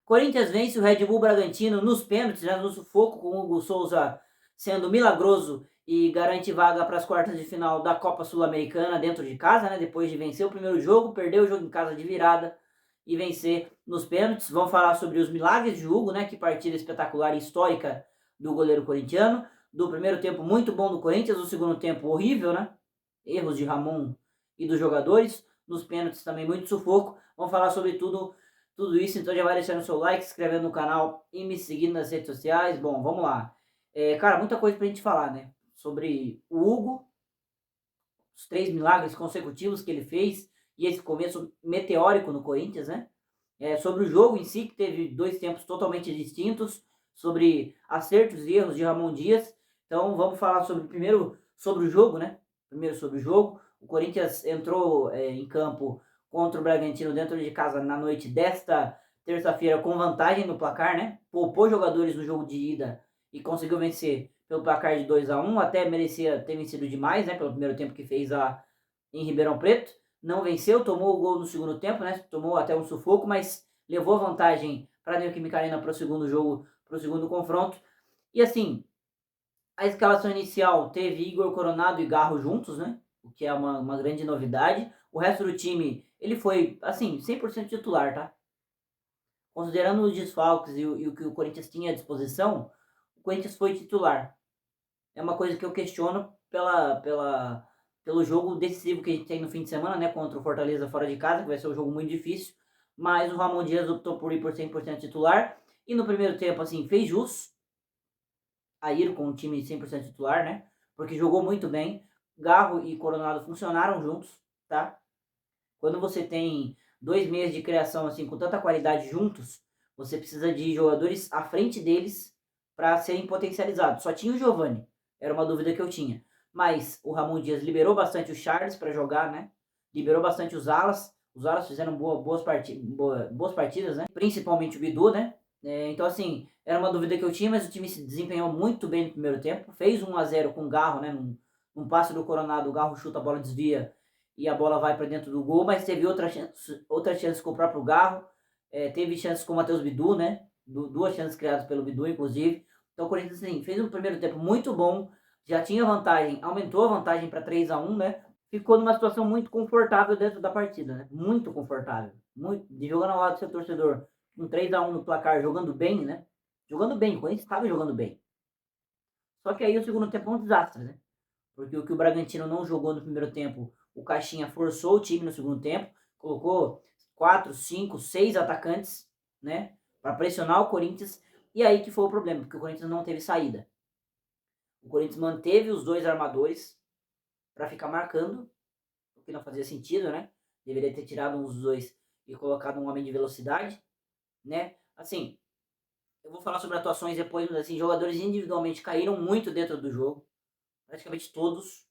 Corinthians vence o Red Bull Bragantino nos pênaltis, já no sufoco, com o Hugo Souza sendo milagroso e garante vaga para as quartas de final da Copa Sul-Americana dentro de casa, né? Depois de vencer o primeiro jogo, perder o jogo em casa de virada e vencer nos pênaltis. Vamos falar sobre os milagres de Hugo, né? Que partida espetacular e histórica do goleiro corintiano. Do primeiro tempo muito bom do Corinthians, do segundo tempo horrível, né? Erros de Ramon e dos jogadores. Nos pênaltis também muito sufoco. Vamos falar sobre tudo isso, então já vai deixando o seu like, se inscrevendo no canal e me seguindo nas redes sociais. Bom, vamos lá. Cara, muita coisa pra gente falar, né? Sobre o Hugo, os 3 milagres consecutivos que ele fez e esse começo meteórico no Corinthians, né? Sobre o jogo em si, que teve 2 tempos totalmente distintos, sobre acertos e erros de Ramon Dias. Então vamos falar primeiro sobre o jogo, né? Primeiro sobre o jogo. O Corinthians entrou em campo contra o Bragantino dentro de casa na noite desta terça-feira com vantagem no placar, né? Poupou jogadores no jogo de ida e conseguiu vencer pelo placar de 2-1, até merecia ter vencido demais, né? Pelo primeiro tempo que fez em Ribeirão Preto. Não venceu, tomou o gol no segundo tempo, né? Tomou até um sufoco, mas levou a vantagem para a Neoquímica Arena para o segundo jogo, para o segundo confronto. E assim, a escalação inicial teve Igor Coronado e Garro juntos, né? O que é uma grande novidade. O resto do time, ele foi, assim, 100% titular, tá? Considerando os desfalques e o que o Corinthians tinha à disposição, o Corinthians foi titular. É uma coisa que eu questiono pelo jogo decisivo que a gente tem no fim de semana, né? Contra o Fortaleza fora de casa, que vai ser um jogo muito difícil. Mas o Ramon Dias optou por ir por 100% titular. E no primeiro tempo, assim, fez jus a ir com o time 100% titular, né? Porque jogou muito bem. Garro e Coronado funcionaram juntos, tá? Quando você tem 2 meses de criação assim com tanta qualidade juntos, você precisa de jogadores à frente deles para serem potencializados. Só tinha o Giovani, era uma dúvida que eu tinha. Mas o Ramon Dias liberou bastante o Charles para jogar, né? Liberou bastante os alas. Os alas fizeram boas partidas, né? Principalmente o Bidu, né? Então, assim, era uma dúvida que eu tinha, mas o time se desempenhou muito bem no primeiro tempo. Fez 1-0 com o Garro, né? Num passe do Coronado, o Garro chuta, a bola desvia e a bola vai para dentro do gol, mas teve outra chance com o próprio Garro, teve chances com o Matheus Bidu, né? 2 chances criadas pelo Bidu, inclusive. Então o Corinthians assim, fez um primeiro tempo muito bom, já tinha vantagem, aumentou a vantagem para 3-1, né? Ficou numa situação muito confortável dentro da partida, né? Muito confortável. Muito, de jogando ao lado do seu torcedor, com 3-1 no placar, jogando bem, né? Jogando bem, o Corinthians estava jogando bem. Só que aí o segundo tempo é um desastre, né? Porque o que o Bragantino não jogou no primeiro tempo, o Caixinha forçou o time no segundo tempo, colocou 4, 5, 6 atacantes, né, para pressionar o Corinthians, e aí que foi o problema, porque o Corinthians não teve saída. O Corinthians manteve os 2 armadores para ficar marcando, o que não fazia sentido, né? Deveria ter tirado um dos 2 e colocado um homem de velocidade, né? Assim, eu vou falar sobre atuações depois, mas assim, jogadores individualmente caíram muito dentro do jogo, praticamente todos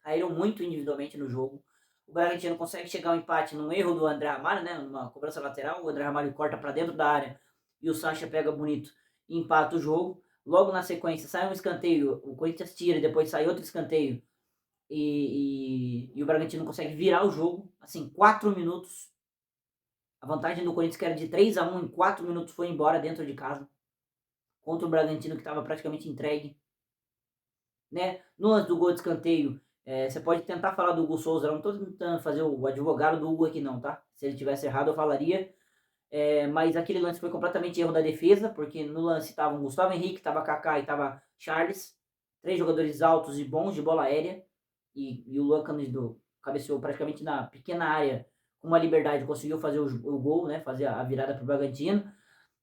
caíram muito individualmente no jogo. O Bragantino consegue chegar ao empate num erro do André Ramalho, né? Numa cobrança lateral, o André Ramalho corta para dentro da área e o Sacha pega bonito e empata o jogo. Logo na sequência sai um escanteio, o Corinthians tira e depois sai outro escanteio e o Bragantino consegue virar o jogo, assim, 4 minutos. A vantagem do Corinthians, que era de 3-1 em 4 minutos, foi embora dentro de casa, contra o Bragantino que estava praticamente entregue. Né? No lance do gol de escanteio, você pode tentar falar do Hugo Souza, eu não estou tentando fazer o advogado do Hugo aqui não, tá? Se ele tivesse errado eu falaria, mas aquele lance foi completamente erro da defesa, porque no lance estavam Gustavo Henrique, estava Kaká e estava Charles, 3 jogadores altos e bons de bola aérea, e o Luan Cândido cabeceou praticamente na pequena área, com uma liberdade, conseguiu fazer o gol, né? Fazer a virada para o Bragantino.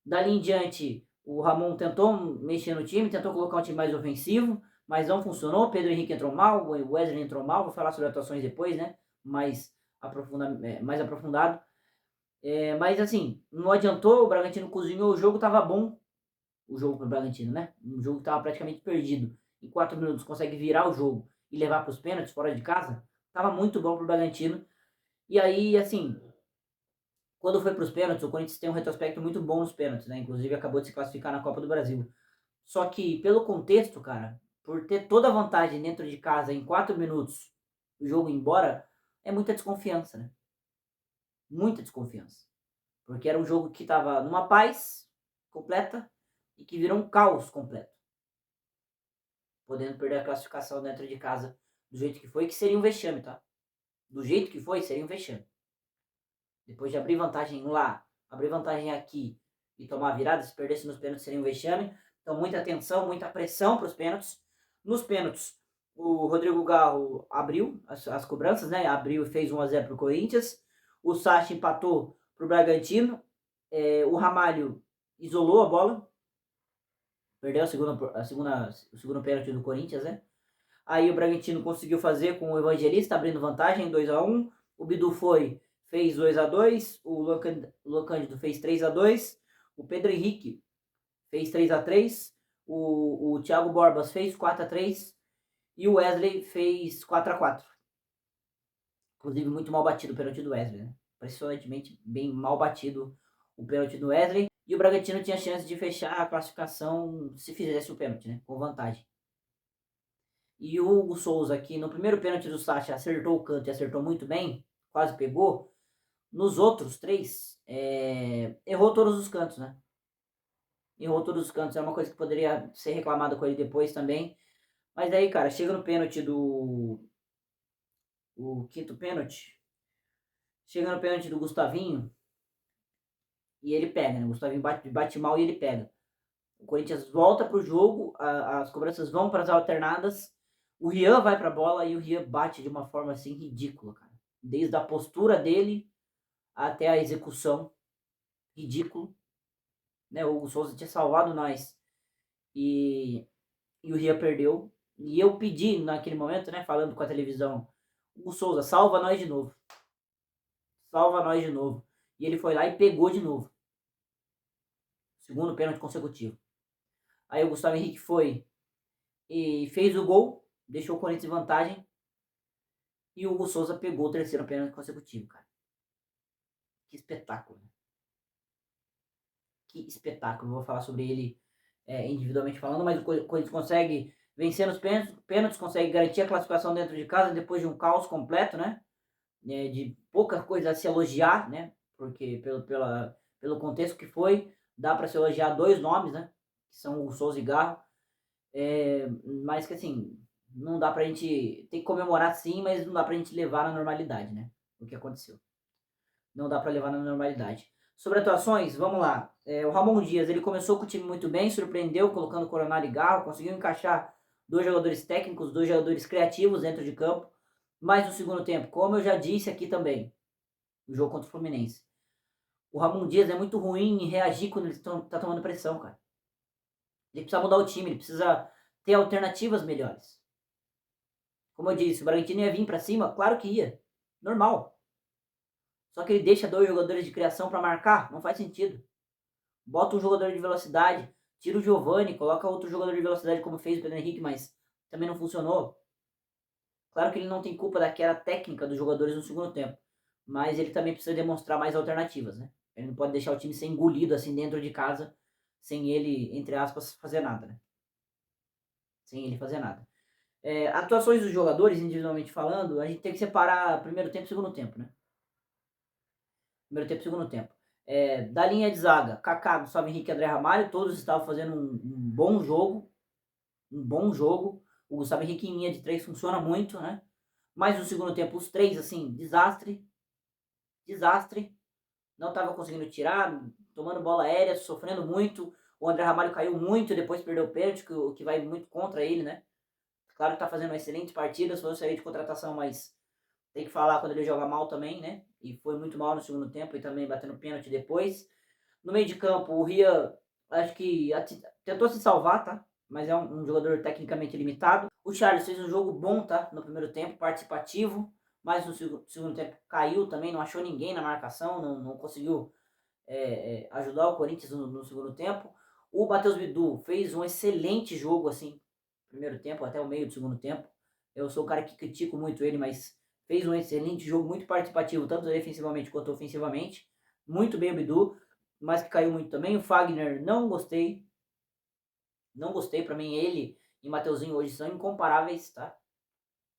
Dali em diante, o Ramon tentou mexer no time, tentou colocar um time mais ofensivo, mas não funcionou. Pedro Henrique entrou mal, o Wesley entrou mal. Vou falar sobre atuações depois, né? Mais aprofundado. Mas assim, não adiantou. O Bragantino cozinhou o jogo, tava bom. O jogo pro Bragantino, né? Um jogo que tava praticamente perdido. Em 4 minutos consegue virar o jogo e levar para os pênaltis fora de casa. Tava muito bom pro Bragantino. E aí, assim, quando foi para os pênaltis, o Corinthians tem um retrospecto muito bom nos pênaltis, né? Inclusive acabou de se classificar na Copa do Brasil. Só que pelo contexto, cara, por ter toda a vantagem dentro de casa em 4 minutos, o jogo ir embora, é muita desconfiança, né? Muita desconfiança. Porque era um jogo que estava numa paz completa e que virou um caos completo. Podendo perder a classificação dentro de casa do jeito que foi, que seria um vexame, tá? Do jeito que foi, seria um vexame. Depois de abrir vantagem lá, abrir vantagem aqui e tomar virada, se perdesse nos pênaltis seria um vexame. Então muita atenção, muita pressão para os pênaltis. Nos pênaltis, o Rodrigo Garro abriu as cobranças, né? Abriu e fez 1-0 para o Corinthians. O Sacha empatou para o Bragantino. O Ramalho isolou a bola. Perdeu o segundo pênalti do Corinthians, né? Aí o Bragantino conseguiu fazer com o Evangelista, abrindo vantagem, 2-1. O Bidu fez 2-2. O Luan Cândido fez 3-2. O Pedro Henrique fez 3-3. O Thiago Borbas fez 4-3. E o Wesley fez 4-4. Inclusive, muito mal batido o pênalti do Wesley, né? Impressionantemente bem mal batido o pênalti do Wesley. E o Bragantino tinha chance de fechar a classificação se fizesse o pênalti, né? Com vantagem. E o Hugo Souza, que no primeiro pênalti do Sacha acertou o canto e acertou muito bem, quase pegou. Nos outros 3, errou todos os cantos, né? Errou todos os cantos. É uma coisa que poderia ser reclamada com ele depois também. Mas daí, cara, chega no pênalti o quinto pênalti. Chega no pênalti do Gustavinho e ele pega, né? O Gustavinho bate mal e ele pega. O Corinthians volta pro jogo, as cobranças vão para as alternadas. O Rian vai pra bola e o Rian bate de uma forma assim ridícula, cara. Desde a postura dele até a execução, ridículo. Né? O Souza tinha salvado nós e o Rian perdeu. E eu pedi naquele momento, né, falando com a televisão, o Souza, salva nós de novo. Salva nós de novo. E ele foi lá e pegou de novo. Segundo pênalti consecutivo. Aí o Gustavo Henrique foi e fez o gol, deixou o Corinthians em vantagem. E o Hugo Souza pegou o terceiro pênalti consecutivo, cara. Que espetáculo. Né? Que espetáculo. Vou falar sobre ele individualmente falando, mas o Corinthians consegue vencer nos pênaltis, consegue garantir a classificação dentro de casa depois de um caos completo, né? De pouca coisa a se elogiar, né? Porque pelo contexto que foi, dá para se elogiar 2 nomes, né? Que são o Souza e Garro. Mas que assim, não dá pra gente. Tem que comemorar sim, mas não dá pra gente levar na normalidade, né? O que aconteceu. Não dá pra levar na normalidade. Sobre atuações, vamos lá. O Ramon Dias, ele começou com o time muito bem, surpreendeu colocando Coronado e Garro, conseguiu encaixar 2 jogadores técnicos, 2 jogadores criativos dentro de campo. Mas no segundo tempo, como eu já disse aqui também, no jogo contra o Fluminense, o Ramon Dias é muito ruim em reagir quando ele tá tomando pressão, cara. Ele precisa mudar o time, ele precisa ter alternativas melhores. Como eu disse, o Bragantino ia vir pra cima? Claro que ia. Normal. Só que ele deixa 2 jogadores de criação para marcar? Não faz sentido. Bota um jogador de velocidade, tira o Giovani, coloca outro jogador de velocidade como fez o Pedro Henrique, mas também não funcionou. Claro que ele não tem culpa daquela técnica dos jogadores no segundo tempo, mas ele também precisa demonstrar mais alternativas, né? Ele não pode deixar o time ser engolido assim dentro de casa, sem ele, entre aspas, fazer nada, né? Sem ele fazer nada. Atuações dos jogadores, individualmente falando, a gente tem que separar primeiro tempo e segundo tempo, né? Primeiro tempo e segundo tempo. Da linha de zaga, Kaká, Gustavo Henrique e André Ramalho, todos estavam fazendo um bom jogo. Um bom jogo. O Gustavo Henrique em linha de 3 funciona muito, né? Mas no segundo tempo, os 3, assim, desastre. Desastre. Não estava conseguindo tirar, tomando bola aérea, sofrendo muito. O André Ramalho caiu muito, depois perdeu o pênalti, que vai muito contra ele, né? Claro que tá fazendo uma excelente partida, se fosse sair de contratação, mas tem que falar quando ele joga mal também, né? E foi muito mal no segundo tempo e também batendo pênalti depois. No meio de campo, o Ria, acho que tentou se salvar, tá? Mas é um jogador tecnicamente limitado. O Charles fez um jogo bom, tá? No primeiro tempo, participativo. Mas no segundo tempo caiu também, não achou ninguém na marcação, não conseguiu ajudar o Corinthians no segundo tempo. O Matheus Bidu fez um excelente jogo, assim, primeiro tempo, até o meio do segundo tempo. Eu sou o cara que critico muito ele, mas fez um excelente jogo, muito participativo, tanto defensivamente quanto ofensivamente. Muito bem o Bidu, mas que caiu muito também. O Fagner, não gostei. Não gostei, pra mim ele e Mateuzinho hoje são incomparáveis, tá?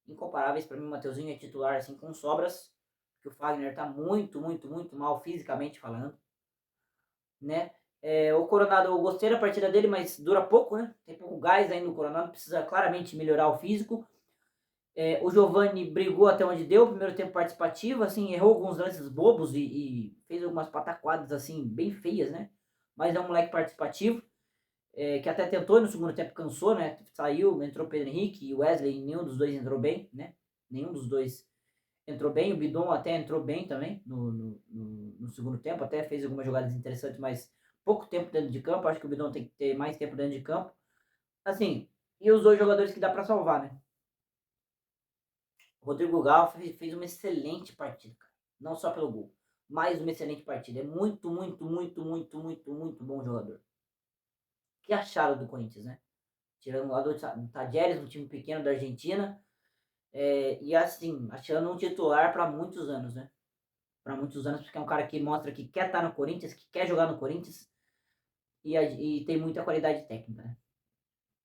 Incomparáveis, pra mim o Mateuzinho é titular, assim, com sobras. Que o Fagner tá muito, muito, muito mal fisicamente falando. né? O Coronado, eu gostei da partida dele, mas dura pouco, né? Tem pouco gás ainda no Coronado, precisa claramente melhorar o físico. O Giovani brigou até onde deu, primeiro tempo participativo, assim, errou alguns lances bobos e fez algumas pataquadas, assim, bem feias, né? Mas é um moleque participativo, que até tentou no segundo tempo, cansou, né? Saiu, entrou Pedro Henrique e Wesley, nenhum dos dois entrou bem, né? Nenhum dos dois entrou bem, o Bidon até entrou bem também no segundo tempo, até fez algumas jogadas interessantes, mas pouco tempo dentro de campo, acho que o Bidon tem que ter mais tempo dentro de campo. Assim, e os dois jogadores que dá para salvar, né? O Rodrigo Gal fez uma excelente partida, cara. Não só pelo gol, mas uma excelente partida. É muito, muito, muito, muito, muito, muito bom jogador. Que acharam do Corinthians, né? Tirando lá do Tajeres, um time pequeno da Argentina. E assim, achando um titular para muitos anos, né? Para muitos anos, porque é um cara que mostra que quer estar no Corinthians, que quer jogar no Corinthians e tem muita qualidade técnica, né?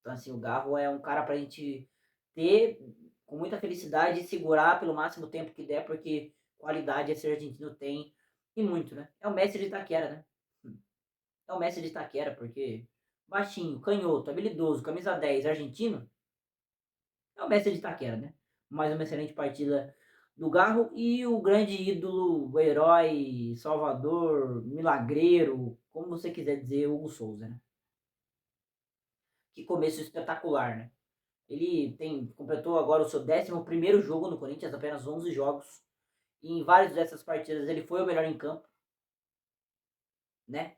Então, assim, o Garro é um cara pra gente ter com muita felicidade e segurar pelo máximo tempo que der, porque qualidade esse argentino tem e muito, né? É o Messi de Itaquera, né? É o Messi de Itaquera, porque baixinho, canhoto, habilidoso, camisa 10, argentino, é o Messi de Itaquera, né? Mais uma excelente partida do Garro e o grande ídolo, o herói, salvador, milagreiro, como você quiser dizer, Hugo Souza, né? Que começo espetacular, né? Ele completou agora o seu 11º jogo no Corinthians, apenas 11 jogos. E em várias dessas partidas ele foi o melhor em campo, né?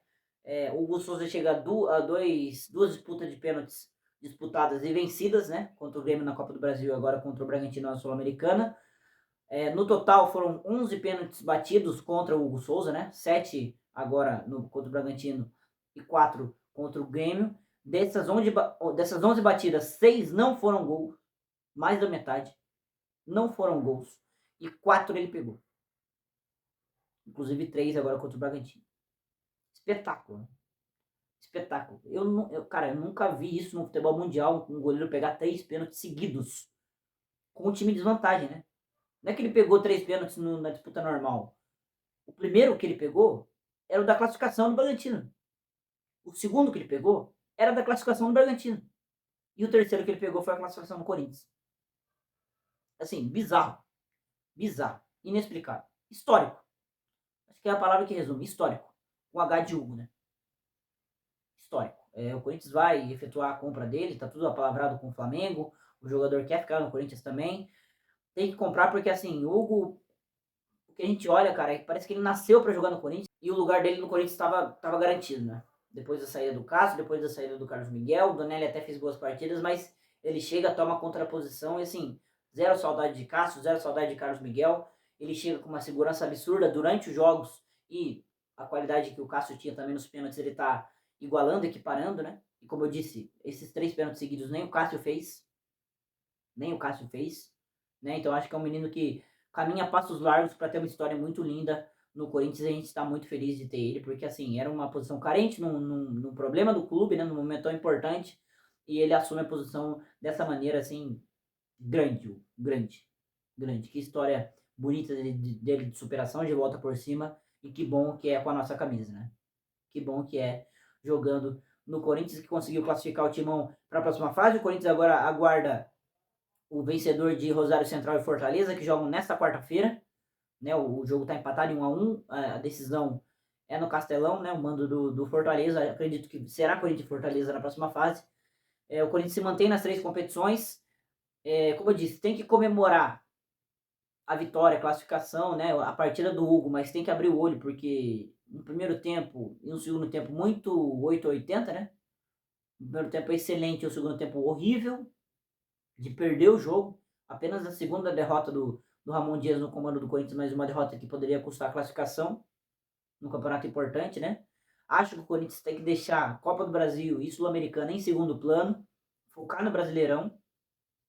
O Hugo Souza chega a duas disputas de pênaltis disputadas e vencidas, né? Contra o Grêmio na Copa do Brasil e agora contra o Bragantino na Sul-Americana. No total foram 11 pênaltis batidos contra o Hugo Souza, né? 7 agora contra o Bragantino e 4 contra o Grêmio. Dessas 11 batidas, 6 não foram gols, mais da metade. Não foram gols. E 4 ele pegou. Inclusive 3 agora contra o Bragantino. Espetáculo, né? Espetáculo. Cara, eu nunca vi isso no futebol mundial, um goleiro pegar 3 pênaltis seguidos. Com o time de desvantagem, né? Não é que ele pegou 3 pênaltis na disputa normal. O primeiro que ele pegou era o da classificação do Bragantino. O segundo que ele pegou era da classificação do Bragantino. E o terceiro que ele pegou foi a classificação do Corinthians. Assim, bizarro. Bizarro. Inexplicável. Histórico. Acho que é a palavra que resume. Histórico. Com H de Hugo, né? Histórico. O Corinthians vai efetuar a compra dele, tá tudo apalavrado com o Flamengo. O jogador quer ficar no Corinthians também. Tem que comprar porque, assim, o Hugo, o que a gente olha, cara, parece que ele nasceu para jogar no Corinthians e o lugar dele no Corinthians estava garantido, né? Depois da saída do Cássio, depois da saída do Carlos Miguel, o Donelli até fez boas partidas, mas ele chega, toma contra a posição e, assim, zero saudade de Cássio, zero saudade de Carlos Miguel. Ele chega com uma segurança absurda durante os jogos e a qualidade que o Cássio tinha também nos pênaltis, ele tá igualando, equiparando, né? E como eu disse, esses 3 pênaltis seguidos nem o Cássio fez. Nem o Cássio fez. Né? Então acho que é um menino que caminha a passos largos para ter uma história muito linda no Corinthians. A gente está muito feliz de ter ele, porque assim, era uma posição carente, num problema do clube, né? Num momento tão importante. E ele assume a posição dessa maneira, assim, grande. Que história bonita dele de superação, de volta por cima. E que bom que é com a nossa camisa, né? Que bom que é jogando no Corinthians, que conseguiu classificar o Timão para a próxima fase. O Corinthians agora aguarda o vencedor de Rosário Central e Fortaleza, que jogam nesta quarta-feira. Né, o jogo está empatado em 1-1, a decisão é no Castelão, né, o mando do Fortaleza. Acredito que será Corinthians e Fortaleza na próxima fase. O Corinthians se mantém nas 3 competições. Como eu disse, tem que comemorar a vitória, a classificação, né, a partida do Hugo, mas tem que abrir o olho, porque no primeiro tempo e no segundo tempo muito 880, né? O primeiro tempo excelente e o segundo tempo horrível, de perder o jogo. Apenas a segunda derrota do Ramon Dias no comando do Corinthians, mas uma derrota que poderia custar a classificação no campeonato importante, né? Acho que o Corinthians tem que deixar a Copa do Brasil e Sul-Americana em segundo plano, focar no Brasileirão,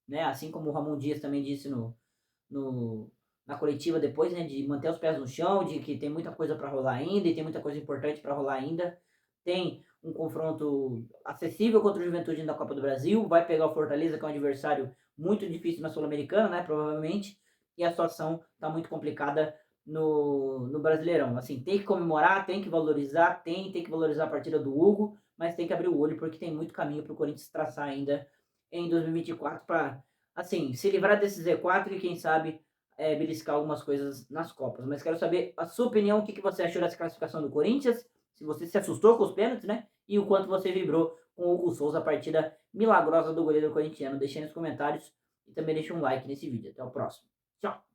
né? Assim como o Ramon Dias também disse no, na coletiva depois, né? De manter os pés no chão, de que tem muita coisa para rolar ainda e tem muita coisa importante para rolar ainda. Tem um confronto acessível contra o Juventude na Copa do Brasil, vai pegar o Fortaleza, que é um adversário muito difícil na Sul-Americana, né, provavelmente, e a situação está muito complicada no Brasileirão. Assim, tem que comemorar, tem que valorizar, tem que valorizar a partida do Hugo, mas tem que abrir o olho porque tem muito caminho para o Corinthians traçar ainda em 2024 para, assim, se livrar desse Z4 e quem sabe beliscar algumas coisas nas Copas. Mas quero saber a sua opinião, o que, que você achou dessa classificação do Corinthians, se você se assustou com os pênaltis, né? E o quanto você vibrou com o Hugo Souza, a partida milagrosa do goleiro corintiano. Deixe aí nos comentários e também deixe um like nesse vídeo. Até o próximo. Tchau!